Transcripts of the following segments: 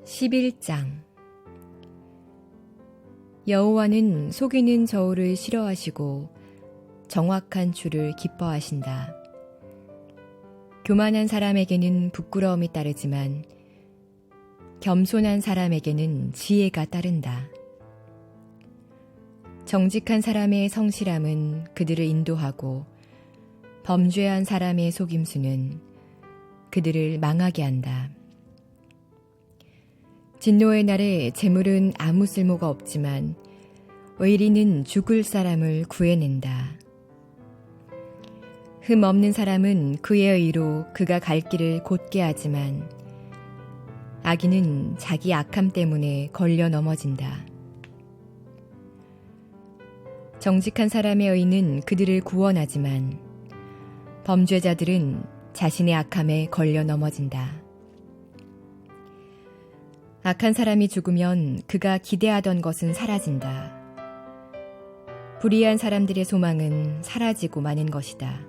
11장 여호와는 속이는 저울을 싫어하시고 정확한 추를 기뻐하신다. 교만한 사람에게는 부끄러움이 따르지만 겸손한 사람에게는 지혜가 따른다. 정직한 사람의 성실함은 그들을 인도하고 범죄한 사람의 속임수는 그들을 망하게 한다. 진노의 날에 재물은 아무 쓸모가 없지만 의리는 죽을 사람을 구해낸다. 흠 없는 사람은 그의 의로 그가 갈 길을 곧게 하지만 악인은 자기 악함 때문에 걸려 넘어진다. 정직한 사람의 의는 그들을 구원하지만 범죄자들은 자신의 악함에 걸려 넘어진다. 악한 사람이 죽으면 그가 기대하던 것은 사라진다. 불의한 사람들의 소망은 사라지고 마는 것이다.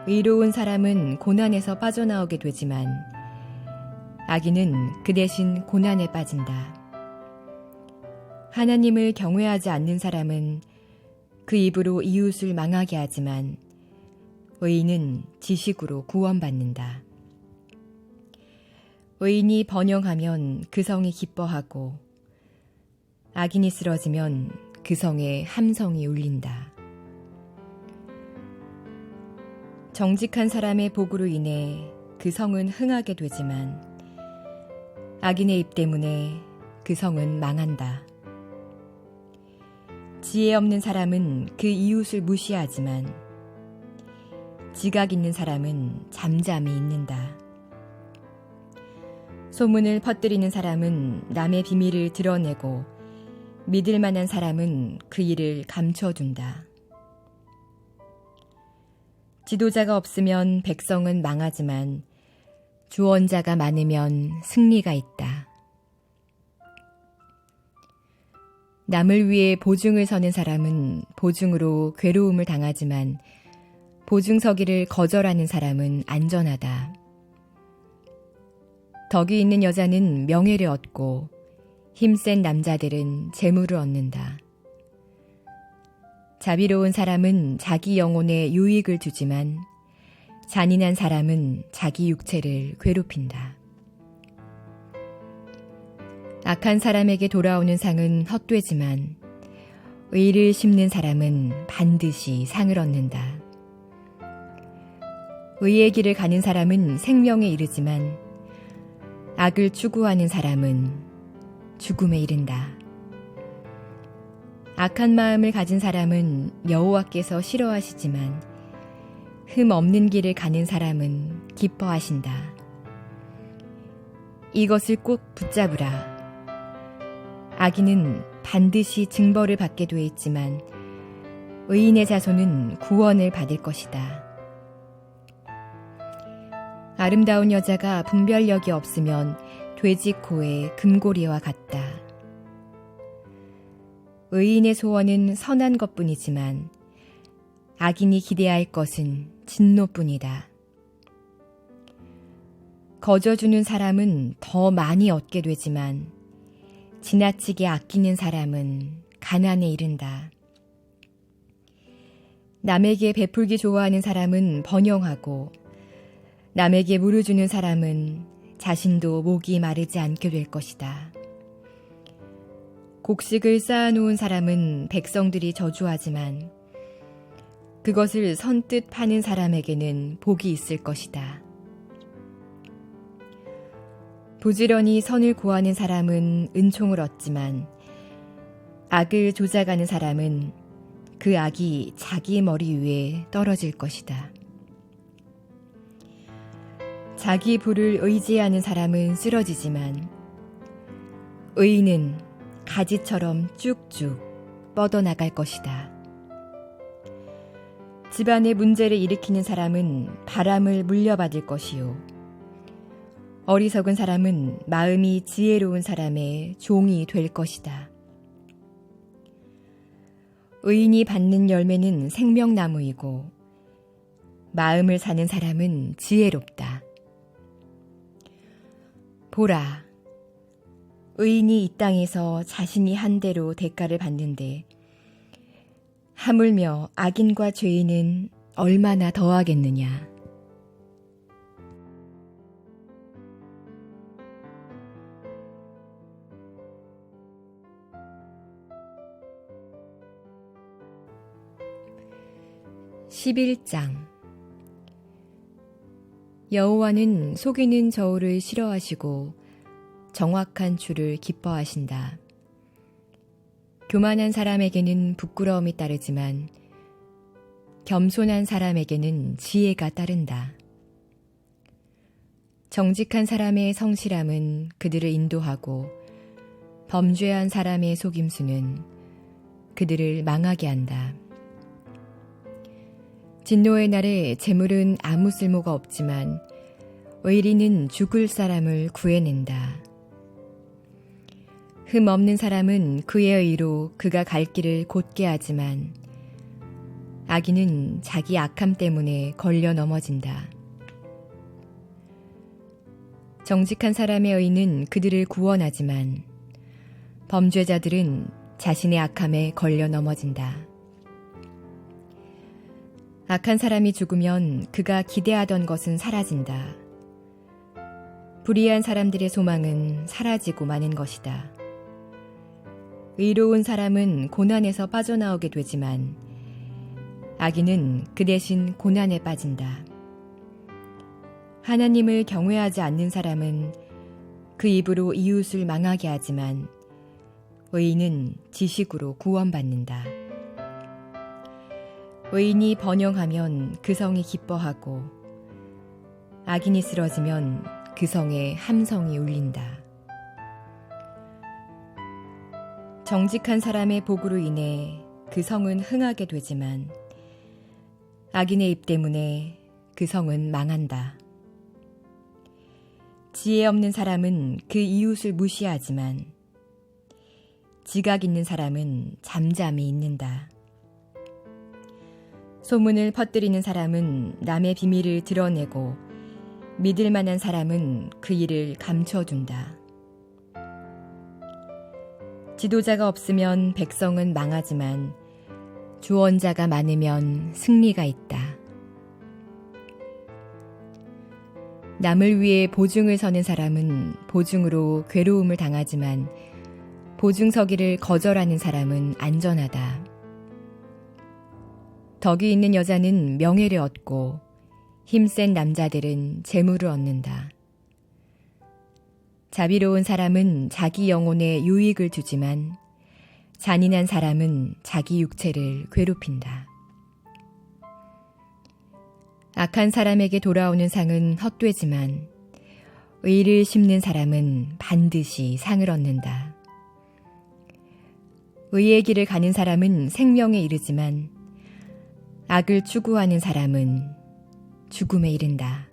의로운 사람은 고난에서 빠져나오게 되지만 악인은 그 대신 고난에 빠진다. 하나님을 경외하지 않는 사람은 그 입으로 이웃을 망하게 하지만 의인은 지식으로 구원받는다. 의인이 번영하면 그 성이 기뻐하고 악인이 쓰러지면 그 성에 함성이 울린다. 정직한 사람의 복으로 인해 그 성은 흥하게 되지만 악인의 입 때문에 그 성은 망한다. 지혜 없는 사람은 그 이웃을 무시하지만 지각 있는 사람은 잠잠히 있는다. 소문을 퍼뜨리는 사람은 남의 비밀을 드러내고 믿을 만한 사람은 그 일을 감춰둔다. 지도자가 없으면 백성은 망하지만 주원자가 많으면 승리가 있다. 남을 위해 보증을 서는 사람은 보증으로 괴로움을 당하지만 보증 서기를 거절하는 사람은 안전하다. 덕이 있는 여자는 명예를 얻고 힘센 남자들은 재물을 얻는다. 자비로운 사람은 자기 영혼에 유익을 주지만 잔인한 사람은 자기 육체를 괴롭힌다. 악한 사람에게 돌아오는 상은 헛되지만 의를 심는 사람은 반드시 상을 얻는다. 의의 길을 가는 사람은 생명에 이르지만 악을 추구하는 사람은 죽음에 이른다. 악한 마음을 가진 사람은 여호와께서 싫어하시지만 흠 없는 길을 가는 사람은 기뻐하신다. 이것을 꼭 붙잡으라. 악인은 반드시 징벌을 받게 돼 있지만 의인의 자손은 구원을 받을 것이다. 아름다운 여자가 분별력이 없으면 돼지 코의 금고리와 같다. 의인의 소원은 선한 것뿐이지만 악인이 기대할 것은 진노뿐이다. 거저주는 사람은 더 많이 얻게 되지만 지나치게 아끼는 사람은 가난에 이른다. 남에게 베풀기 좋아하는 사람은 번영하고 남에게 물을 주는 사람은 자신도 목이 마르지 않게 될 것이다. 곡식을 쌓아놓은 사람은 백성들이 저주하지만 그것을 선뜻 파는 사람에게는 복이 있을 것이다. 부지런히 선을 구하는 사람은 은총을 얻지만 악을 조작하는 사람은 그 악이 자기 머리 위에 떨어질 것이다. 자기 부를 의지하는 사람은 쓰러지지만 의인은 가지처럼 쭉쭉 뻗어나갈 것이다. 집안에 문제를 일으키는 사람은 바람을 물려받을 것이요. 어리석은 사람은 마음이 지혜로운 사람의 종이 될 것이다. 의인이 받는 열매는 생명나무이고 마음을 사는 사람은 지혜롭다. 보라, 의인이 이 땅에서 자신이 한 대로 대가를 받는데 하물며 악인과 죄인은 얼마나 더하겠느냐. (11장) 여호와는 속이는 저울을 싫어하시고 정확한 줄을 기뻐하신다. 교만한 사람에게는 부끄러움이 따르지만 겸손한 사람에게는 지혜가 따른다. 정직한 사람의 성실함은 그들을 인도하고 범죄한 사람의 속임수는 그들을 망하게 한다. 진노의 날에 재물은 아무 쓸모가 없지만 의리는 죽을 사람을 구해낸다. 흠 없는 사람은 그의 의로 그가 갈 길을 곧게 하지만 악인은 자기 악함 때문에 걸려 넘어진다. 정직한 사람의 의는 그들을 구원하지만 범죄자들은 자신의 악함에 걸려 넘어진다. 악한 사람이 죽으면 그가 기대하던 것은 사라진다. 불의한 사람들의 소망은 사라지고 마는 것이다. 의로운 사람은 고난에서 빠져나오게 되지만 악인은 그 대신 고난에 빠진다. 하나님을 경외하지 않는 사람은 그 입으로 이웃을 망하게 하지만 의인은 지식으로 구원받는다. 의인이 번영하면 그 성이 기뻐하고 악인이 쓰러지면 그 성에 함성이 울린다. 정직한 사람의 복으로 인해 그 성은 흥하게 되지만 악인의 입 때문에 그 성은 망한다. 지혜 없는 사람은 그 이웃을 무시하지만 지각 있는 사람은 잠잠히 있는다. 소문을 퍼뜨리는 사람은 남의 비밀을 드러내고 믿을 만한 사람은 그 일을 감춰둔다. 지도자가 없으면 백성은 망하지만 주원자가 많으면 승리가 있다. 남을 위해 보증을 서는 사람은 보증으로 괴로움을 당하지만 보증 서기를 거절하는 사람은 안전하다. 덕이 있는 여자는 명예를 얻고 힘센 남자들은 재물을 얻는다. 자비로운 사람은 자기 영혼에 유익을 주지만 잔인한 사람은 자기 육체를 괴롭힌다. 악한 사람에게 돌아오는 상은 헛되지만 의를 심는 사람은 반드시 상을 얻는다. 의의 길을 가는 사람은 생명에 이르지만 악을 추구하는 사람은 죽음에 이른다.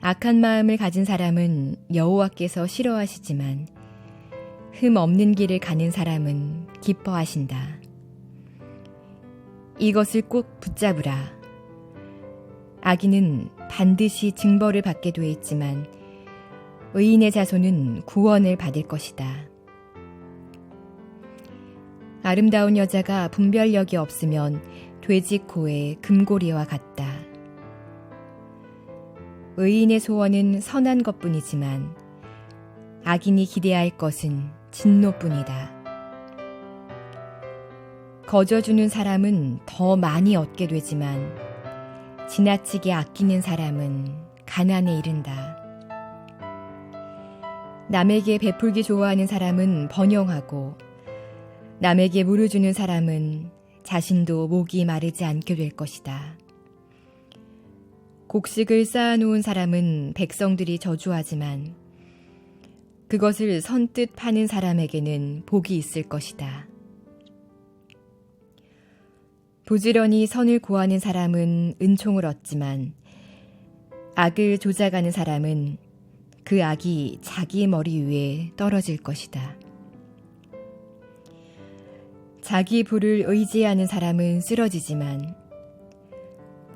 악한 마음을 가진 사람은 여호와께서 싫어하시지만 흠 없는 길을 가는 사람은 기뻐하신다. 이것을 꼭 붙잡으라. 악인은 반드시 징벌을 받게 돼 있지만 의인의 자손은 구원을 받을 것이다. 아름다운 여자가 분별력이 없으면 돼지 코의 금고리와 같다. 의인의 소원은 선한 것뿐이지만 악인이 기대할 것은 진노뿐이다. 거저주는 사람은 더 많이 얻게 되지만 지나치게 아끼는 사람은 가난에 이른다. 남에게 베풀기 좋아하는 사람은 번영하고 남에게 물을 주는 사람은 자신도 목이 마르지 않게 될 것이다. 곡식을 쌓아놓은 사람은 백성들이 저주하지만 그것을 선뜻 파는 사람에게는 복이 있을 것이다. 부지런히 선을 구하는 사람은 은총을 얻지만 악을 조작하는 사람은 그 악이 자기 머리 위에 떨어질 것이다. 자기 부를 의지하는 사람은 쓰러지지만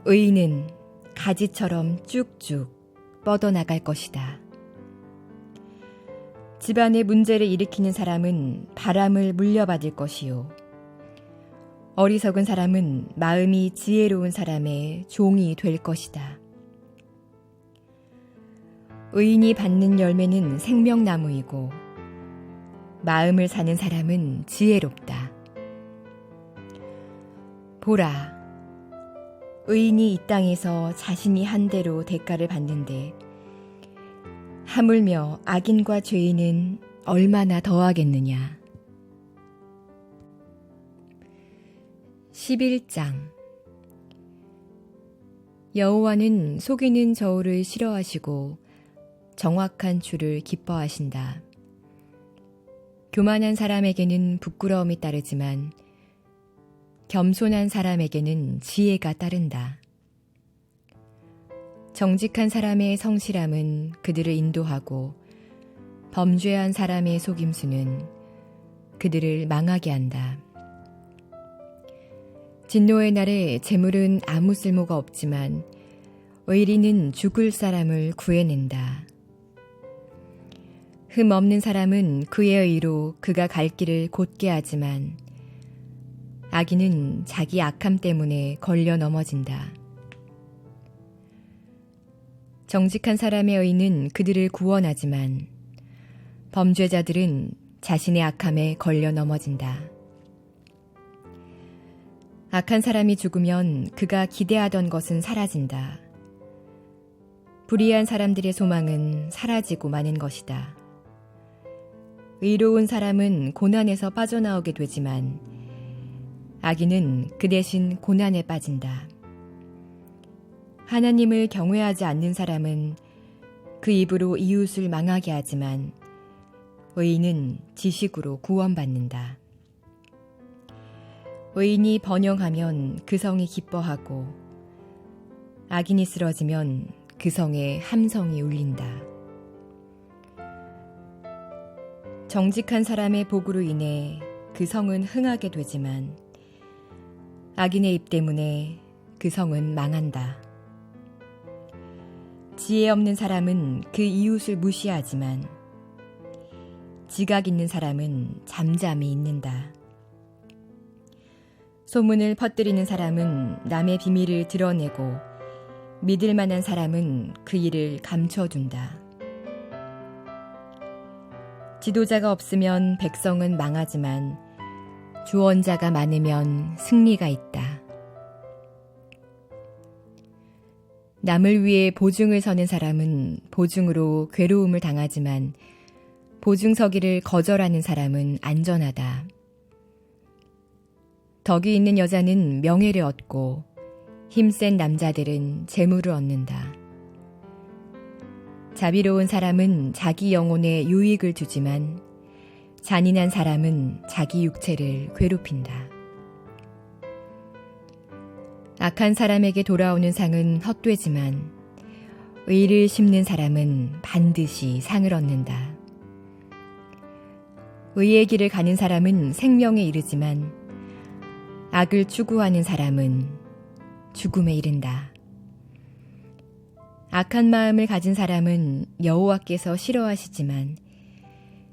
의인은 가지처럼 쭉쭉 뻗어나갈 것이다. 집안에 문제를 일으키는 사람은 바람을 물려받을 것이요. 어리석은 사람은 마음이 지혜로운 사람의 종이 될 것이다. 의인이 받는 열매는 생명나무이고 마음을 사는 사람은 지혜롭다. 보라, 의인이 이 땅에서 자신이 한 대로 대가를 받는데 하물며 악인과 죄인은 얼마나 더하겠느냐. 11장. 여호와는 속이는 저울을 싫어하시고 정확한 추를 기뻐하신다. 교만한 사람에게는 부끄러움이 따르지만 겸손한 사람에게는 지혜가 따른다. 정직한 사람의 성실함은 그들을 인도하고 범죄한 사람의 속임수는 그들을 망하게 한다. 진노의 날에 재물은 아무 쓸모가 없지만 의리는 죽을 사람을 구해낸다. 흠 없는 사람은 그의 의로 그가 갈 길을 곧게 하지만 악인은 자기 악함 때문에 걸려 넘어진다. 정직한 사람의 의는 그들을 구원하지만 범죄자들은 자신의 악함에 걸려 넘어진다. 악한 사람이 죽으면 그가 기대하던 것은 사라진다. 불의한 사람들의 소망은 사라지고 마는 것이다. 의로운 사람은 고난에서 빠져나오게 되지만 악인은 그 대신 고난에 빠진다. 하나님을 경외하지 않는 사람은 그 입으로 이웃을 망하게 하지만 의인은 지식으로 구원받는다. 의인이 번영하면 그 성이 기뻐하고 악인이 쓰러지면 그 성에 함성이 울린다. 정직한 사람의 복으로 인해 그 성은 흥하게 되지만 악인의 입 때문에 그 성은 망한다. 지혜 없는 사람은 그 이웃을 무시하지만 지각 있는 사람은 잠잠히 있는다. 소문을 퍼뜨리는 사람은 남의 비밀을 드러내고 믿을 만한 사람은 그 일을 감춰둔다. 지도자가 없으면 백성은 망하지만 주원자가 많으면 승리가 있다. 남을 위해 보증을 서는 사람은 보증으로 괴로움을 당하지만 보증 서기를 거절하는 사람은 안전하다. 덕이 있는 여자는 명예를 얻고 힘센 남자들은 재물을 얻는다. 자비로운 사람은 자기 영혼에 유익을 주지만 잔인한 사람은 자기 육체를 괴롭힌다. 악한 사람에게 돌아오는 상은 헛되지만 의를 심는 사람은 반드시 상을 얻는다. 의의 길을 가는 사람은 생명에 이르지만 악을 추구하는 사람은 죽음에 이른다. 악한 마음을 가진 사람은 여호와께서 싫어하시지만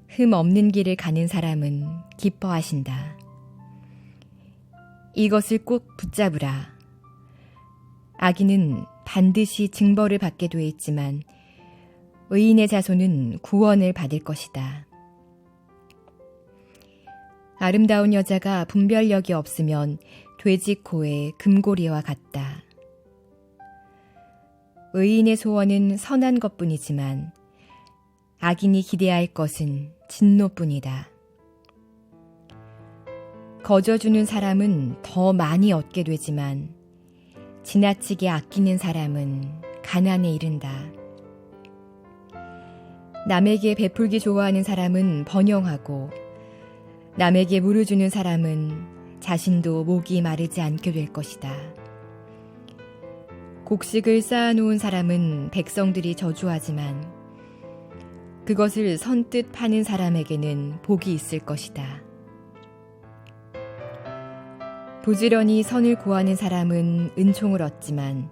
흠 없는 길을 가는 사람은 기뻐하신다. 이것을 꼭 붙잡으라. 악인은 반드시 징벌을 받게 돼 있지만 의인의 자손은 구원을 받을 것이다. 아름다운 여자가 분별력이 없으면 돼지 코의 금고리와 같다. 의인의 소원은 선한 것뿐이지만 악인이 기대할 것은 진노뿐이다. 거저주는 사람은 더 많이 얻게 되지만 지나치게 아끼는 사람은 가난에 이른다. 남에게 베풀기 좋아하는 사람은 번영하고 남에게 물을 주는 사람은 자신도 목이 마르지 않게 될 것이다. 곡식을 쌓아놓은 사람은 백성들이 저주하지만 그것을 선뜻 파는 사람에게는 복이 있을 것이다. 부지런히 선을 구하는 사람은 은총을 얻지만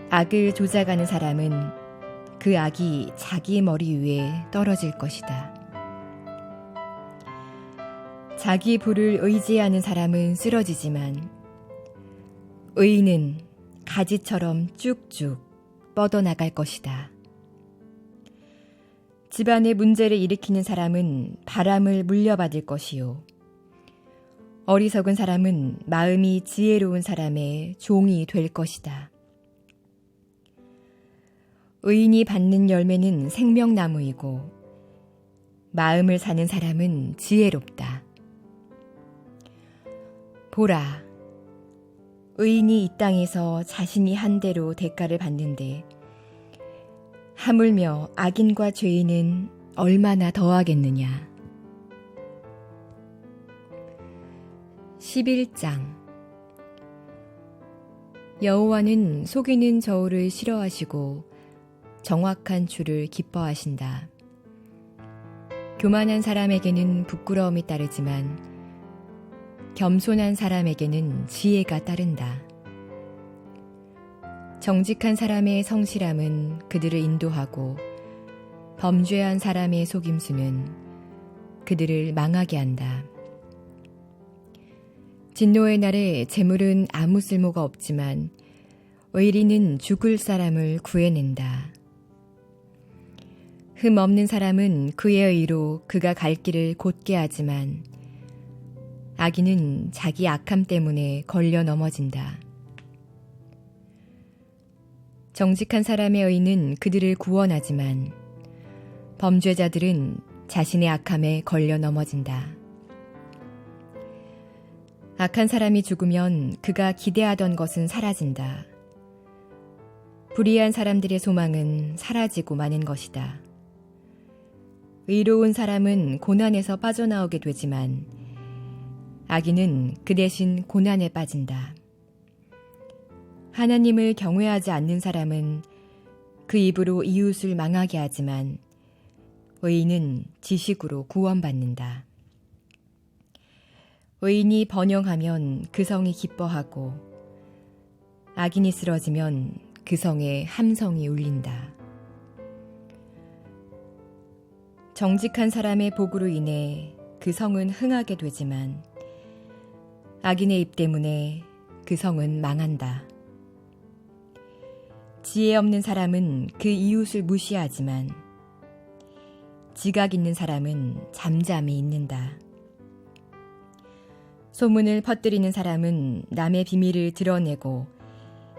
악을 조작하는 사람은 그 악이 자기 머리 위에 떨어질 것이다. 자기 부를 의지하는 사람은 쓰러지지만 의인은 가지처럼 쭉쭉 뻗어나갈 것이다. 집안의 문제를 일으키는 사람은 바람을 물려받을 것이요. 어리석은 사람은 마음이 지혜로운 사람의 종이 될 것이다. 의인이 받는 열매는 생명나무이고 마음을 사는 사람은 지혜롭다. 보라, 의인이 이 땅에서 자신이 한 대로 대가를 받는데 하물며 악인과 죄인은 얼마나 더하겠느냐. 11장. 여호와는 속이는 저울을 싫어하시고 정확한 추를 기뻐하신다. 교만한 사람에게는 부끄러움이 따르지만 겸손한 사람에게는 지혜가 따른다. 정직한 사람의 성실함은 그들을 인도하고 범죄한 사람의 속임수는 그들을 망하게 한다. 진노의 날에 재물은 아무 쓸모가 없지만 의리는 죽을 사람을 구해낸다. 흠 없는 사람은 그의 의로 그가 갈 길을 곧게 하지만 악인은 자기 악함 때문에 걸려 넘어진다. 정직한 사람의 의는 그들을 구원하지만 범죄자들은 자신의 악함에 걸려 넘어진다. 악한 사람이 죽으면 그가 기대하던 것은 사라진다. 불의한 사람들의 소망은 사라지고 마는 것이다. 의로운 사람은 고난에서 빠져나오게 되지만 악인은 그 대신 고난에 빠진다. 하나님을 경외하지 않는 사람은 그 입으로 이웃을 망하게 하지만 의인은 지식으로 구원받는다. 의인이 번영하면 그 성이 기뻐하고 악인이 쓰러지면 그 성에 함성이 울린다. 정직한 사람의 복으로 인해 그 성은 흥하게 되지만 악인의 입 때문에 그 성은 망한다. 지혜 없는 사람은 그 이웃을 무시하지만 지각 있는 사람은 잠잠히 있는다. 소문을 퍼뜨리는 사람은 남의 비밀을 드러내고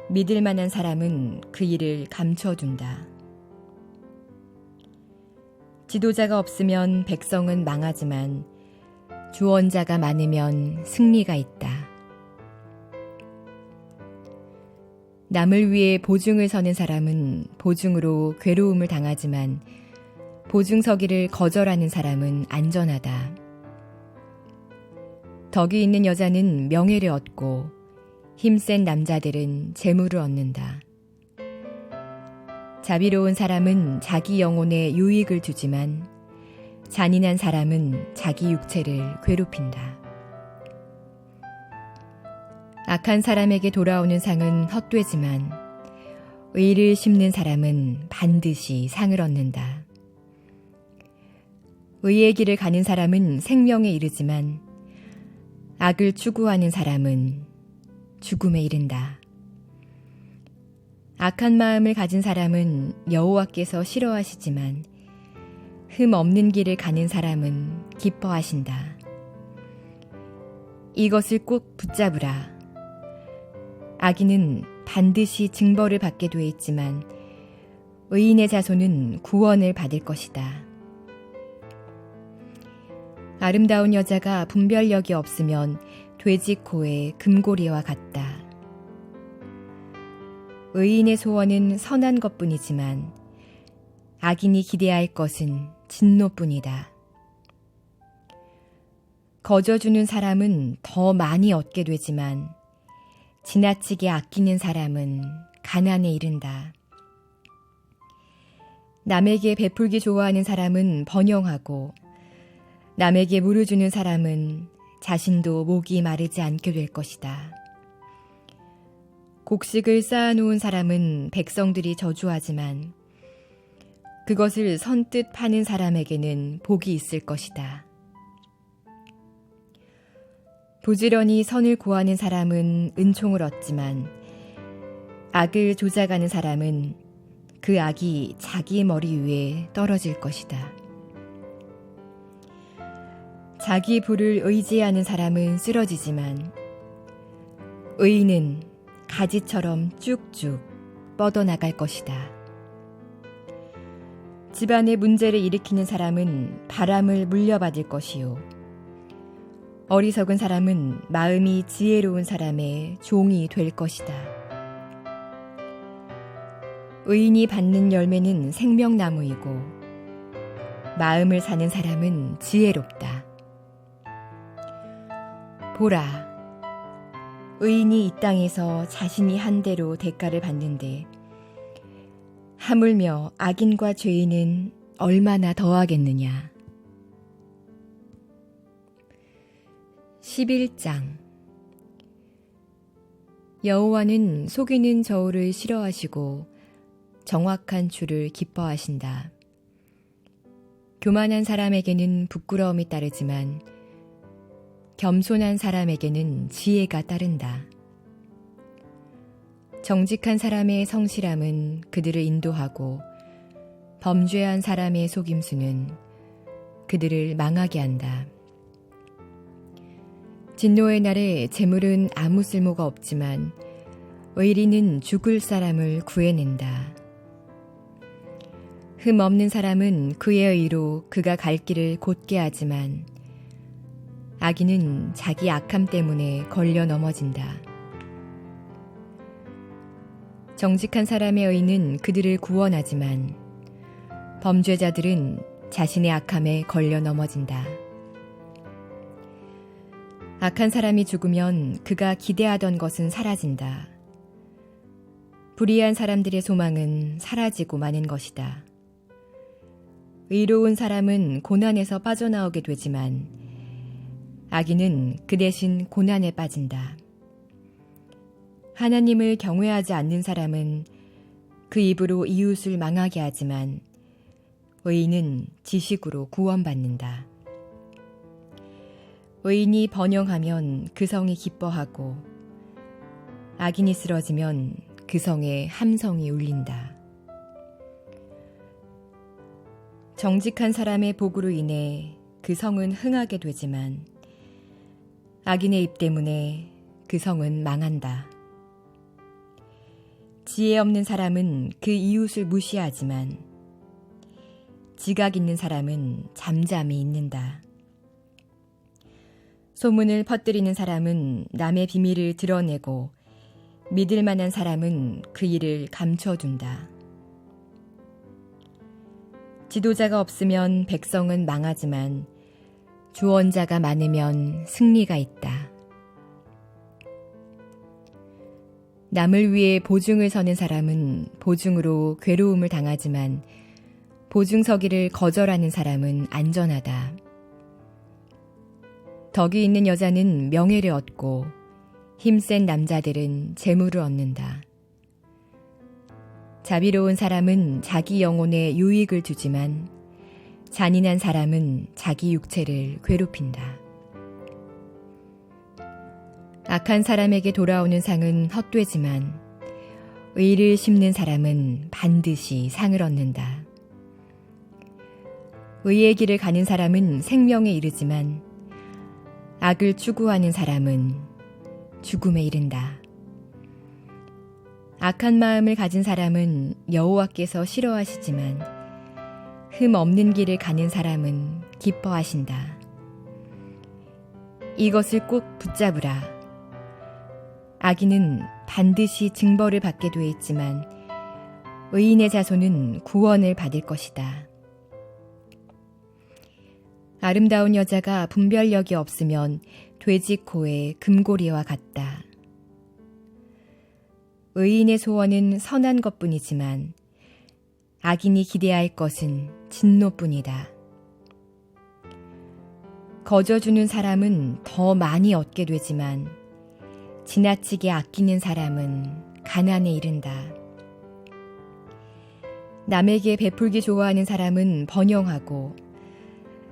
믿을 만한 사람은 그 일을 감춰둔다. 지도자가 없으면 백성은 망하지만 주원자가 많으면 승리가 있다. 남을 위해 보증을 서는 사람은 보증으로 괴로움을 당하지만 보증 서기를 거절하는 사람은 안전하다. 덕이 있는 여자는 명예를 얻고 힘센 남자들은 재물을 얻는다. 자비로운 사람은 자기 영혼에 유익을 주지만 잔인한 사람은 자기 육체를 괴롭힌다. 악한 사람에게 돌아오는 상은 헛되지만 의를 심는 사람은 반드시 상을 얻는다. 의의 길을 가는 사람은 생명에 이르지만 악을 추구하는 사람은 죽음에 이른다. 악한 마음을 가진 사람은 여호와께서 싫어하시지만 흠 없는 길을 가는 사람은 기뻐하신다. 이것을 꼭 붙잡으라. 악인은 반드시 징벌을 받게 돼 있지만 의인의 자손은 구원을 받을 것이다. 아름다운 여자가 분별력이 없으면 돼지 코의 금고리와 같다. 의인의 소원은 선한 것뿐이지만 악인이 기대할 것은 진노뿐이다. 거저주는 사람은 더 많이 얻게 되지만 지나치게 아끼는 사람은 가난에 이른다. 남에게 베풀기 좋아하는 사람은 번영하고 남에게 물을 주는 사람은 자신도 목이 마르지 않게 될 것이다. 곡식을 쌓아놓은 사람은 백성들이 저주하지만 그것을 선뜻 파는 사람에게는 복이 있을 것이다. 부지런히 선을 구하는 사람은 은총을 얻지만 악을 조작하는 사람은 그 악이 자기 머리 위에 떨어질 것이다. 자기 부를 의지하는 사람은 쓰러지지만 의인은 가지처럼 쭉쭉 뻗어나갈 것이다. 집안에 문제를 일으키는 사람은 바람을 물려받을 것이요. 어리석은 사람은 마음이 지혜로운 사람의 종이 될 것이다. 의인이 받는 열매는 생명나무이고 마음을 사는 사람은 지혜롭다. 보라, 의인이 이 땅에서 자신이 한 대로 대가를 받는데 하물며 악인과 죄인은 얼마나 더하겠느냐. 11장. 여호와는 속이는 저울을 싫어하시고 정확한 줄을 기뻐하신다. 교만한 사람에게는 부끄러움이 따르지만 겸손한 사람에게는 지혜가 따른다. 정직한 사람의 성실함은 그들을 인도하고 범죄한 사람의 속임수는 그들을 망하게 한다. 진노의 날에 재물은 아무 쓸모가 없지만 의리는 죽을 사람을 구해낸다. 흠 없는 사람은 그의 의로 그가 갈 길을 곧게 하지만 악인은 자기 악함 때문에 걸려 넘어진다. 정직한 사람의 의는 그들을 구원하지만 범죄자들은 자신의 악함에 걸려 넘어진다. 악한 사람이 죽으면 그가 기대하던 것은 사라진다. 불의한 사람들의 소망은 사라지고 마는 것이다. 의로운 사람은 고난에서 빠져나오게 되지만 악인은 그 대신 고난에 빠진다. 하나님을 경외하지 않는 사람은 그 입으로 이웃을 망하게 하지만 의인은 지식으로 구원받는다. 의인이 번영하면 그 성이 기뻐하고 악인이 쓰러지면 그 성에 함성이 울린다. 정직한 사람의 복으로 인해 그 성은 흥하게 되지만 악인의 입 때문에 그 성은 망한다. 지혜 없는 사람은 그 이웃을 무시하지만 지각 있는 사람은 잠잠히 있는다. 소문을 퍼뜨리는 사람은 남의 비밀을 드러내고 믿을 만한 사람은 그 일을 감춰둔다. 지도자가 없으면 백성은 망하지만 주원자가 많으면 승리가 있다. 남을 위해 보증을 서는 사람은 보증으로 괴로움을 당하지만 보증 서기를 거절하는 사람은 안전하다. 덕이 있는 여자는 명예를 얻고 힘센 남자들은 재물을 얻는다. 자비로운 사람은 자기 영혼에 유익을 주지만 잔인한 사람은 자기 육체를 괴롭힌다. 악한 사람에게 돌아오는 상은 헛되지만 의를 심는 사람은 반드시 상을 얻는다. 의의 길을 가는 사람은 생명에 이르지만 악을 추구하는 사람은 죽음에 이른다. 악한 마음을 가진 사람은 여호와께서 싫어하시지만 흠 없는 길을 가는 사람은 기뻐하신다. 이것을 꼭 붙잡으라. 악인은 반드시 징벌을 받게 돼 있지만 의인의 자손은 구원을 받을 것이다. 아름다운 여자가 분별력이 없으면 돼지 코의 금고리와 같다. 의인의 소원은 선한 것뿐이지만 악인이 기대할 것은 진노뿐이다. 거저주는 사람은 더 많이 얻게 되지만 지나치게 아끼는 사람은 가난에 이른다. 남에게 베풀기 좋아하는 사람은 번영하고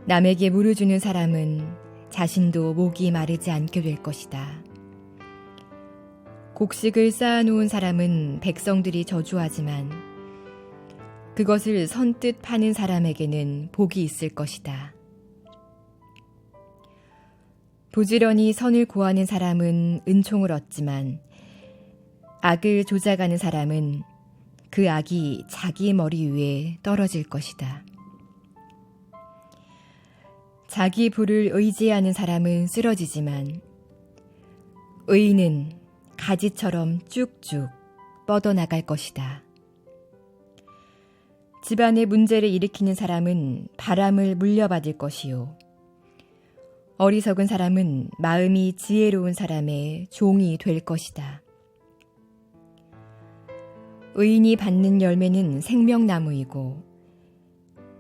남에게 물을 주는 사람은 자신도 목이 마르지 않게 될 것이다. 곡식을 쌓아놓은 사람은 백성들이 저주하지만 그것을 선뜻 파는 사람에게는 복이 있을 것이다. 부지런히 선을 구하는 사람은 은총을 얻지만 악을 조작하는 사람은 그 악이 자기 머리 위에 떨어질 것이다. 자기 부를 의지하는 사람은 쓰러지지만 의인은 가지처럼 쭉쭉 뻗어나갈 것이다. 집안의 문제를 일으키는 사람은 바람을 물려받을 것이요. 어리석은 사람은 마음이 지혜로운 사람의 종이 될 것이다. 의인이 받는 열매는 생명나무이고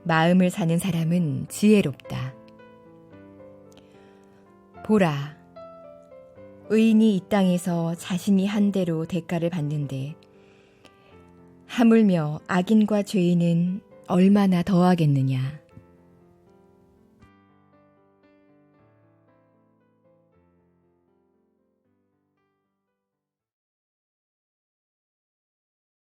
마음을 사는 사람은 지혜롭다. 보라, 의인이 이 땅에서 자신이 한 대로 대가를 받는데 하물며 악인과 죄인은 얼마나 더하겠느냐.